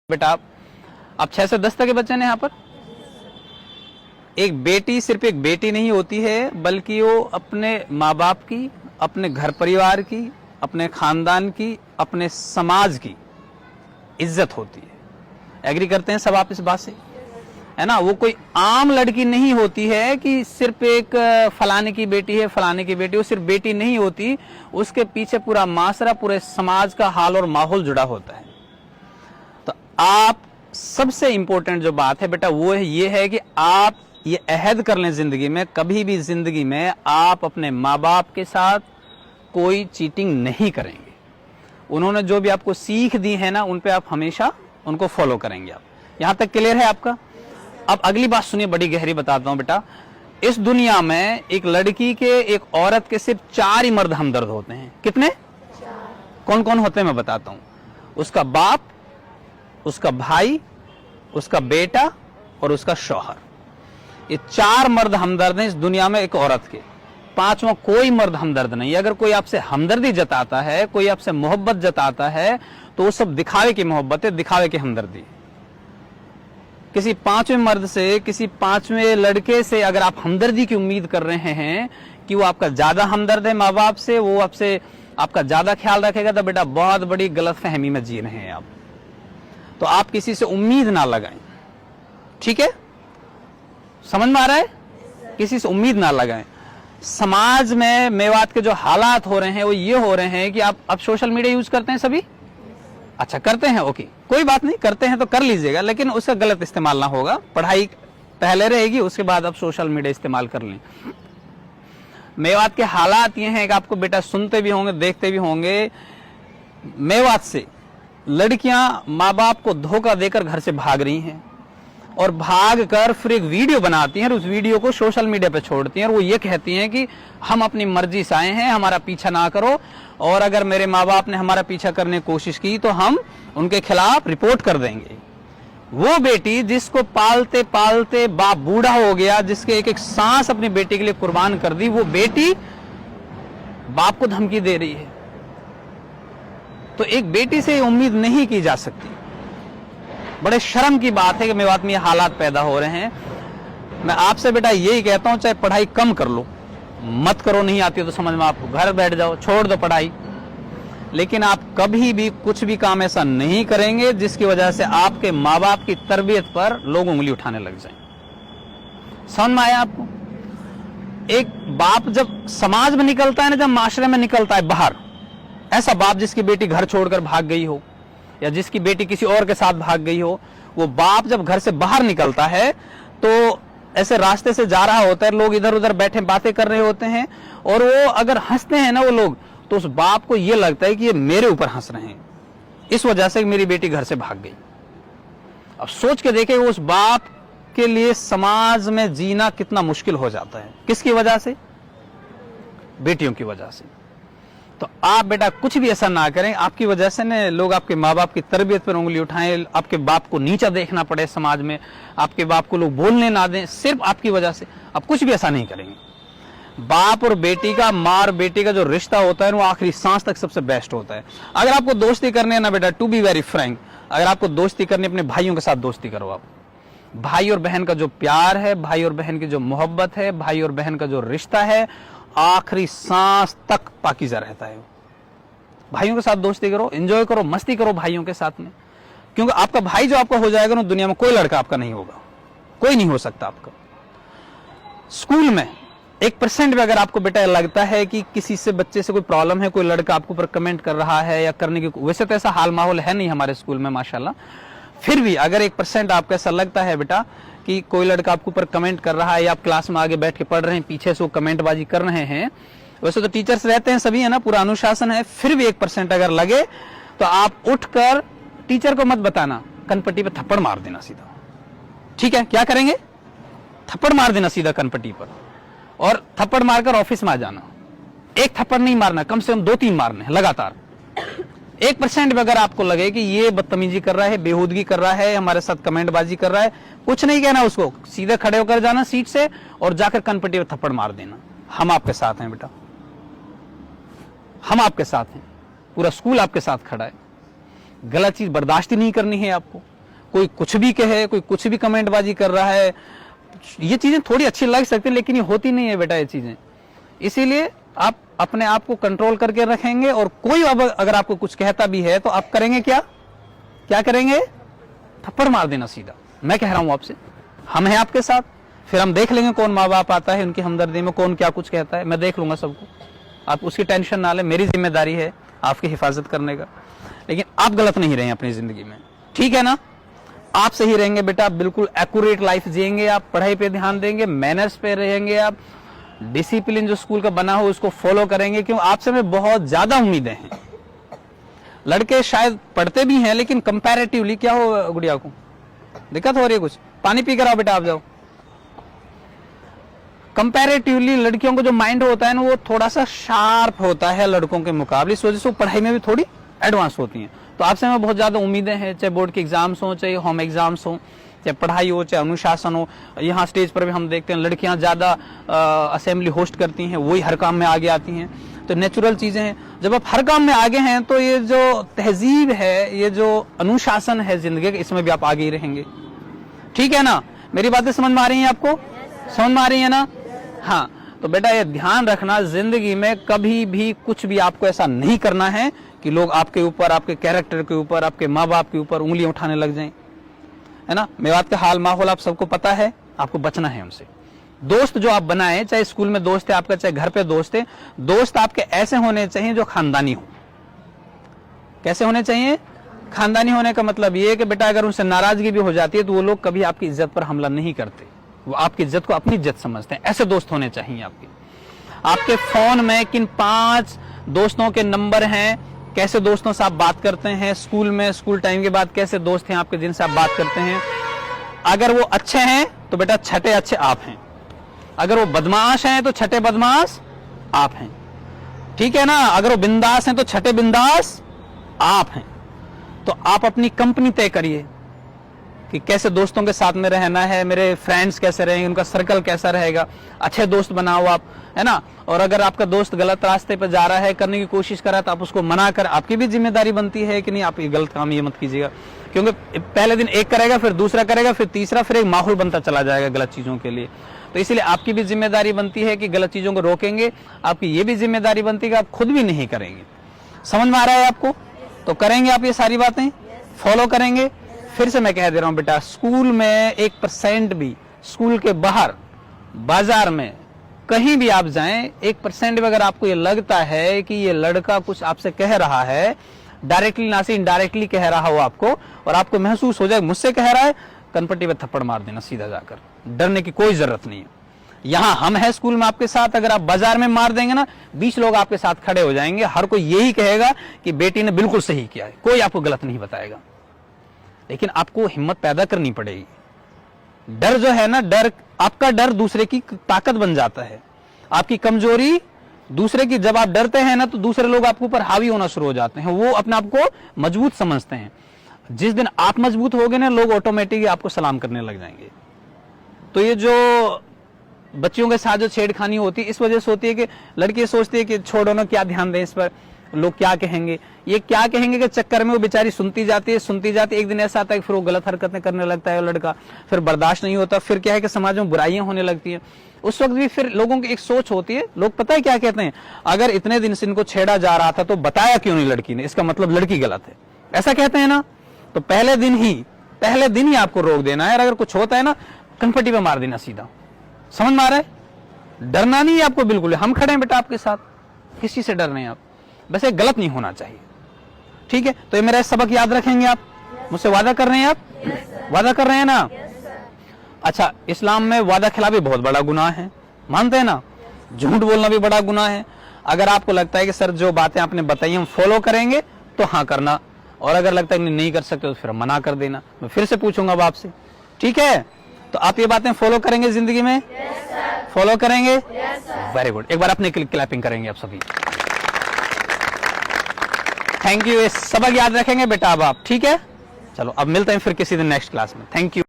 बेटा आप 6 से 10 तक के बच्चे हैं यहाँ पर। एक बेटी सिर्फ एक बेटी नहीं होती है, बल्कि वो अपने माँ बाप की, अपने घर परिवार की, अपने खानदान की, अपने समाज की इज्जत होती है। एग्री करते हैं सब आप इस बात से, है ना। वो कोई आम लड़की नहीं होती है कि सिर्फ एक फलाने की बेटी है, फलाने की बेटी। वो सिर्फ बेटी नहीं होती, उसके पीछे पूरा माशरा, पूरे समाज का हाल और माहौल जुड़ा होता है। तो आप सबसे इंपॉर्टेंट जो बात है बेटा वो है ये है कि आप ये अहद कर लें जिंदगी में, कभी भी जिंदगी में आप अपने माँ बाप के साथ कोई चीटिंग नहीं करेंगे। उन्होंने जो भी आपको सीख दी है ना, उन पे आप हमेशा उनको फॉलो करेंगे। आप यहां तक क्लियर है आपका। अब अगली बात सुनिए, बड़ी गहरी बताता हूं बेटा। इस दुनिया में एक लड़की के, एक औरत के सिर्फ 4 ही मर्द हमदर्द होते हैं। कितने? कौन कौन होते हैं मैं बताता हूं। उसका बाप, उसका भाई, उसका बेटा और उसका शौहर। ये 4 मर्द हमदर्द हैं इस दुनिया में एक औरत के। 5वां कोई मर्द हमदर्द नहीं है। अगर कोई आपसे हमदर्दी जताता है, कोई आपसे मोहब्बत जताता है, तो वो सब दिखावे की मोहब्बत है, दिखावे की हमदर्दी। किसी 5वें मर्द से, किसी 5वें लड़के से अगर आप हमदर्दी की उम्मीद कर रहे हैं कि वो आपका ज्यादा हमदर्द है माँ बाप से, वो आपसे आपका ज्यादा ख्याल रखेगा, तो बेटा बहुत बड़ी गलतफहमी में जी रहे हैं आप। तो आप किसी से उम्मीद ना लगाएं, ठीक है? समझ में आ रहा है? किसी से उम्मीद ना लगाएं। समाज में मेवात के जो हालात हो रहे हैं वो ये हो रहे हैं कि आप सोशल मीडिया यूज करते हैं सभी? अच्छा करते हैं, ओके, कोई बात नहीं, करते हैं तो कर लीजिएगा, लेकिन उसका गलत इस्तेमाल ना होगा। पढ़ाई पहले रहेगी, उसके बाद आप सोशल मीडिया इस्तेमाल कर लें। मेवात के हालात ये हैं कि आपको बेटा सुनते भी होंगे, देखते भी होंगे, मेवात से लड़कियां माँ बाप को धोखा देकर घर से भाग रही हैं और भाग कर फिर एक वीडियो बनाती हैं और उस वीडियो को सोशल मीडिया पे छोड़ती हैं और वो ये कहती हैं कि हम अपनी मर्जी से आए हैं, हमारा पीछा ना करो, और अगर मेरे माँ बाप ने हमारा पीछा करने की कोशिश की तो हम उनके खिलाफ रिपोर्ट कर देंगे। वो बेटी जिसको पालते पालते बाप बूढ़ा हो गया, जिसके एक एक सांस अपनी बेटी के लिए कुर्बान कर दी, वो बेटी बाप को धमकी दे रही है। तो एक बेटी से उम्मीद नहीं की जा सकती। बड़े शर्म की बात है कि मेवात में ये हालात पैदा हो रहे हैं। मैं आपसे बेटा यही कहता हूं, चाहे पढ़ाई कम कर लो, मत करो, नहीं आती तो समझ में आप घर बैठ जाओ, छोड़ दो पढ़ाई, लेकिन आप कभी भी कुछ भी काम ऐसा नहीं करेंगे जिसकी वजह से आपके माँ बाप की तरबियत पर लोग उंगली उठाने लग जाएं। समझ में आया आपको? एक बाप जब समाज में निकलता है ना, जब माशरे में निकलता है बाहर, ऐसा बाप जिसकी बेटी घर छोड़कर भाग गई हो या जिसकी बेटी किसी और के साथ भाग गई हो, वो बाप जब घर से बाहर निकलता है तो ऐसे रास्ते से जा रहा होता है, लोग इधर उधर बैठे बातें कर रहे होते हैं, और वो अगर हंसते हैं ना वो लोग, तो उस बाप को ये लगता है कि ये मेरे ऊपर हंस रहे हैं, इस वजह से मेरी बेटी घर से भाग गई। अब सोच के देखे उस बाप के लिए समाज में जीना कितना मुश्किल हो जाता है। किसकी वजह से? बेटियों की वजह से। तो आप बेटा कुछ भी ऐसा ना करें, आपकी वजह से ने लोग आपके माँ बाप की तरबियत पर उंगली उठाएं, आपके बाप को नीचा देखना पड़े समाज में, आपके बाप को लोग बोलने ना दें, सिर्फ आपकी वजह से। आप कुछ भी ऐसा नहीं करेंगे। बाप और बेटी का, माँ और बेटी का जो रिश्ता होता है वो आखिरी सांस तक सबसे बेस्ट होता है। अगर आपको दोस्ती करनी है ना बेटा, टू बी वेरी फ्रैंक, अगर आपको दोस्ती करनी है अपने भाइयों के साथ दोस्ती करो। आप भाई और बहन का जो प्यार है, भाई और बहन की जो मोहब्बत है, भाई और बहन का जो रिश्ता है, आखिरी सांस तक पाकीज़ा रहता है। भाइयों के साथ दोस्ती करो, एंजॉय करो, मस्ती करो भाइयों के साथ में, क्योंकि आपका भाई जो आपका हो जाएगा ना, दुनिया में कोई लड़का आपका नहीं होगा, कोई नहीं हो सकता आपका। स्कूल में 1% भी अगर आपको बेटा लगता है कि किसी से, बच्चे से कोई प्रॉब्लम है, कोई लड़का आपके ऊपर कमेंट कर रहा है या करने की, वैसे तो ऐसा हाल माहौल है नहीं हमारे स्कूल में माशाल्लाह, फिर भी अगर 1% आपको ऐसा लगता है बेटा कि कोई लड़का आपके ऊपर कमेंट कर रहा है, या आप क्लास में आगे बैठ के पढ़ रहे हैं, पीछे से वो कमेंटबाजी कर रहे हैं, वैसे तो टीचर्स रहते हैं सभी, है ना, पूरा अनुशासन है, फिर भी 1% अगर लगे तो आप उठकर टीचर को मत बताना, कनपट्टी पे थप्पड़ मार देना सीधा। ठीक है? क्या करेंगे? थप्पड़ मार देना सीधा कनपट्टी पर, और थप्पड़ मारकर ऑफिस में आ जाना। एक थप्पड़ नहीं मारना, कम से कम 2-3 मारने हैं लगातार। 1% भी अगर आपको लगे कि ये बदतमीजी कर रहा है, बेहूदगी कर रहा है, हमारे साथ कमेंटबाजी कर रहा है, कुछ नहीं कहना उसको, सीधे खड़े होकर जाना सीट से और जाकर कनपट्टी पर थप्पड़ मार देना। हम आपके साथ हैं बेटा, हम आपके साथ हैं, पूरा स्कूल आपके साथ खड़ा है। गलत चीज बर्दाश्त ही नहीं करनी है आपको। कोई कुछ भी कहे, कोई कुछ भी कमेंटबाजी कर रहा है, ये चीजें थोड़ी अच्छी लग सकती है लेकिन ये होती नहीं है बेटा ये चीजें। इसीलिए आप अपने आप को कंट्रोल करके रखेंगे, और कोई अगर आपको कुछ कहता भी है तो आप करेंगे क्या, क्या करेंगे, थप्पड़ मार देना सीधा। मैं कह रहा हूं आपसे, हम हैं आपके साथ, फिर हम देख लेंगे कौन माँ बाप आता है, उनकी हमदर्दी में कौन क्या कुछ कहता है, मैं देख लूंगा सबको, आप उसकी टेंशन ना लें, मेरी जिम्मेदारी है आपकी हिफाजत करने का। लेकिन आप गलत नहीं रहे अपनी जिंदगी में, ठीक है ना, आप सही रहेंगे बेटा, बिल्कुल एक्यूरेट लाइफ जिएंगे आप, पढ़ाई पे ध्यान देंगे, मैनर्स पे रहेंगे आप, डिसिप्लिन जो स्कूल का बना हो उसको फॉलो करेंगे, क्यों आपसे में बहुत ज्यादा उम्मीदें हैं। लड़के शायद पढ़ते भी हैं लेकिन कंपैरेटिवली, क्या हो गुड़िया को दिक्कत हो रही है कुछ, पानी पी कर आओ बेटा, आप जाओ। कंपैरेटिवली लड़कियों को जो माइंड होता है ना वो थोड़ा सा शार्प होता है लड़कों के मुकाबले, इस वजह से वो पढ़ाई में भी थोड़ी एडवांस होती हैं। तो आपसे हमें बहुत ज्यादा उम्मीदें हैं, चाहे बोर्ड के एग्जाम्स हो, चाहे होम एग्जाम्स हो, चाहे पढ़ाई हो, चाहे अनुशासन हो। यहाँ स्टेज पर भी हम देखते हैं लड़कियां ज्यादा असेंबली होस्ट करती हैं, वही हर काम में आगे आती हैं, तो नेचुरल चीजें हैं। जब आप हर काम में आगे हैं तो ये जो तहजीब है, ये जो अनुशासन है जिंदगी का, इसमें भी आप आगे ही रहेंगे, ठीक है ना। मेरी बातें समझ में आ रही हैं आपको, समझ में आ रही है ना। हाँ, तो बेटा ये ध्यान रखना, जिंदगी में कभी भी कुछ भी आपको ऐसा नहीं करना है कि लोग आपके ऊपर, आपके कैरेक्टर के ऊपर, आपके माँ बाप के ऊपर उंगलियां उठाने लग जाएं, है ना। मेवात का हाल माहौल आप सबको पता है, आपको बचना है उनसे। दोस्त जो आप बनाए, चाहे स्कूल में दोस्त है आपका, चाहे घर पे दोस्त है, दोस्त आपके ऐसे होने चाहिए जो खानदानी हो। कैसे होने चाहिए, खानदानी होने का मतलब ये है कि बेटा अगर उनसे नाराजगी भी हो जाती है तो वो लोग कभी आपकी इज्जत पर हमला नहीं करते, वो आपकी इज्जत को अपनी इज्जत समझते हैं। ऐसे दोस्त होने चाहिए आपके। आपके फोन में किन 5 दोस्तों के नंबर हैं, कैसे दोस्तों से आप बात करते हैं, स्कूल में, स्कूल टाइम के बाद कैसे दोस्त हैं आपके जिनसे आप बात करते हैं। अगर वो अच्छे हैं तो बेटा छठे अच्छे आप हैं, अगर वो बदमाश हैं तो छठे बदमाश आप हैं, ठीक है ना। अगर वो बिंदास हैं तो छठे बिंदास आप हैं। तो आप अपनी कंपनी तय करिए कि कैसे दोस्तों के साथ में रहना है, मेरे फ्रेंड्स कैसे रहेंगे, उनका सर्कल कैसा रहेगा, अच्छे दोस्त बनाओ आप, है ना। और अगर आपका दोस्त गलत रास्ते पर जा रहा है, करने की कोशिश कर रहा है, तो आप उसको मना कर, आपकी भी जिम्मेदारी बनती है कि नहीं आप ये गलत काम ये मत कीजिएगा, क्योंकि पहले दिन एक करेगा, फिर दूसरा करेगा, फिर तीसरा, फिर एक माहौल बनता चला जाएगा गलत चीजों के लिए। तो इसलिए आपकी भी जिम्मेदारी बनती है कि गलत चीजों को रोकेंगे, आपकी ये भी जिम्मेदारी बनती है कि आप खुद भी नहीं करेंगे। समझ में आ रहा है आपको, तो करेंगे आप ये सारी बातें, फॉलो करेंगे। फिर से मैं कह दे रहा हूं बेटा, स्कूल में 1% भी, स्कूल के बाहर, बाजार में, कहीं भी आप जाएं, 1% भी अगर आपको ये लगता है कि ये लड़का कुछ आपसे कह रहा है, डायरेक्टली ना से इनडायरेक्टली कह रहा हो आपको, और आपको महसूस हो जाए मुझसे कह रहा है, कनपट्टी पे थप्पड़ मार देना सीधा जाकर, डरने की कोई जरूरत नहीं है। यहां हम हैं स्कूल में आपके साथ, अगर आप बाजार में मार देंगे ना, 20 लोग आपके साथ खड़े हो जाएंगे, हर कोई यही कहेगा कि बेटी ने बिल्कुल सही किया है, कोई आपको गलत नहीं बताएगा। लेकिन आपको हिम्मत पैदा करनी पड़ेगी। डर जो है ना, डर, आपका डर दूसरे की ताकत बन जाता है, आपकी कमजोरी दूसरे की। जब आप डरते हैं ना तो दूसरे लोग आपके ऊपर हावी होना शुरू हो जाते हैं, वो अपने आप को मजबूत समझते हैं। जिस दिन आप मजबूत हो गए ना, लोग ऑटोमेटिकली आपको सलाम करने लग जाएंगे। तो ये जो बच्चियों के साथ जो छेड़खानी होती है, इस वजह से होती है कि लड़की सोचती है कि छोड़ो ना, क्या ध्यान दें इस पर, लोग क्या कहेंगे, ये क्या कहेंगे के चक्कर में वो बेचारी सुनती जाती है। एक दिन ऐसा आता है कि फिर वो गलत हरकतें करने लगता है, वो लड़का फिर बर्दाश्त नहीं होता, फिर क्या है कि समाज में बुराइयां होने लगती हैं। उस वक्त भी फिर लोगों की एक सोच होती है, लोग पता है क्या कहते हैं, अगर इतने दिन से इनको छेड़ा जा रहा था तो बताया क्यों नहीं लड़की ने, इसका मतलब लड़की गलत है, ऐसा कहते हैं ना। तो पहले दिन ही आपको रोक देना है, और अगर कुछ होता है ना, कनपट्टी पे मार देना सीधा। समझ में आ रहा है, डरना नहीं है आपको बिल्कुल, हम खड़े हैं बेटा आपके साथ, किसी से डर नहीं आप, बस ये गलत नहीं होना चाहिए, ठीक है। तो ये मेरा सबक याद रखेंगे आप, मुझसे वादा कर रहे हैं आप, वादा कर रहे हैं ना। अच्छा, इस्लाम में वादा खिलाफी बहुत बड़ा गुनाह है, मानते हैं ना, झूठ बोलना भी बड़ा गुनाह है। अगर आपको लगता है कि सर जो बातें आपने बताई हम फॉलो करेंगे तो हाँ करना, और अगर लगता है नहीं कर सकते तो फिर मना कर देना। मैं फिर से पूछूंगा अब आपसे, ठीक है। तो आप ये बातें फॉलो करेंगे जिंदगी में, फॉलो करेंगे, वेरी गुड। एक बार अपने क्लैपिंग करेंगे आप सभी, थैंक यू। ये सबक याद रखेंगे बेटा अब आप, ठीक है। चलो अब मिलते हैं फिर किसी दिन नेक्स्ट क्लास में, थैंक यू।